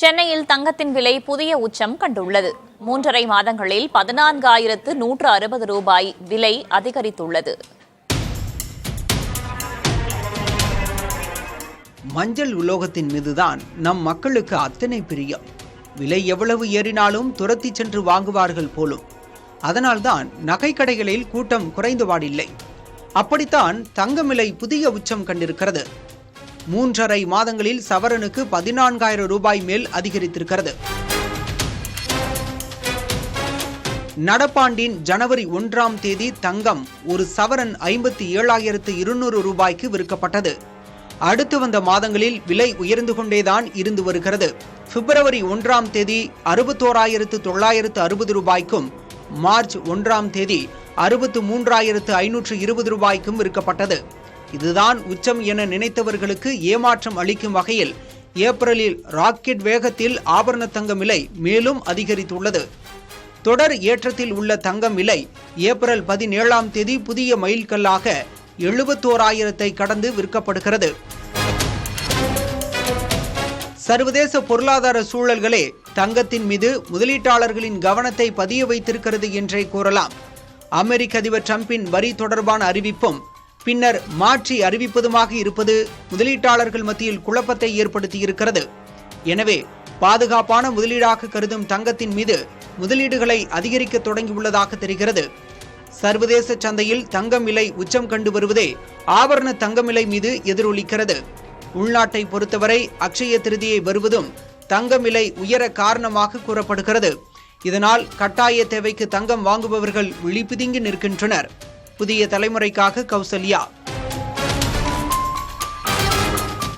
சென்னையில் தங்கத்தின் விலை புதிய உச்சம் கண்டுள்ளது. 3.5 மாதங்களில் 14,160 ரூபாய் விலை அதிகரித்துள்ளது. மஞ்சள் உலோகத்தின் மீதுதான் நம் மக்களுக்கு அத்தனை பிரியம். விலை எவ்வளவு ஏறினாலும் துரத்தி சென்று வாங்குவார்கள் போலும். அதனால்தான் நகை கடைகளில் கூட்டம் குறைந்தபாடில்லை. அப்படித்தான் தங்கம் விலை புதிய உச்சம் கண்டிருக்கிறது. 3.5 மாதங்களில் சவரனுக்கு 14,000 ரூபாய் மேல் அதிகரித்திருக்கிறது. நடப்பாண்டின் ஜனவரி 1ஆம் தேதி தங்கம் ஒரு சவரன் 57,200 ரூபாய்க்கு விற்கப்பட்டது. அடுத்து வந்த மாதங்களில் விலை உயர்ந்து கொண்டேதான் இருந்து வருகிறது. பிப்ரவரி 1ஆம் தேதி 61,960 ரூபாய்க்கும், மார்ச் 1ஆம் தேதி 63,520 ரூபாய்க்கும் விற்கப்பட்டது. இதுதான் உச்சம் என நினைத்தவர்களுக்கு ஏமாற்றம் அளிக்கும் வகையில் ஏப்ரலில் ராக்கெட் வேகத்தில் ஆபரண தங்கம் விலை மேலும் அதிகரித்துள்ளது. தொடர் ஏற்றத்தில் உள்ள தங்கம் விலை ஏப்ரல் 17ஆம் தேதி புதிய மைல்கல்லாக 71,000 கடந்து விற்கப்படுகிறது. சர்வதேச பொருளாதார சூழல்களே தங்கத்தின் மீது முதலீட்டாளர்களின் கவனத்தை பதிய வைத்திருக்கிறது என்றே கூறலாம். அமெரிக்க அதிபர் டிரம்பின் வரி தொடர்பான அறிவிப்பும் பின்னர் மாற்றி அறிவிப்பதுமாக இருப்பது முதலீட்டாளர்கள் மத்தியில் குழப்பத்தை ஏற்படுத்தியிருக்கிறது. எனவே பாதுகாப்பான முதலீடாக கருதும் தங்கத்தின் மீது முதலீடுகளை அதிகரிக்க தொடங்கியுள்ளதாக தெரிகிறது. சர்வதேச சந்தையில் தங்கம் விலை உச்சம் கண்டு வருவதே ஆபரண தங்கம் விலை மீது எதிரொலிக்கிறது. உள்நாட்டை பொறுத்தவரை அக்ஷய திருதியை வருவதும் தங்கம் விலை உயர காரணமாக கூறப்படுகிறது. இதனால் கட்டாய தேவைக்கு தங்கம் வாங்குபவர்கள் விழிபிதுங்கி நிற்கின்றனர். புதிய தலைமுறைக்காக கௌசல்யா.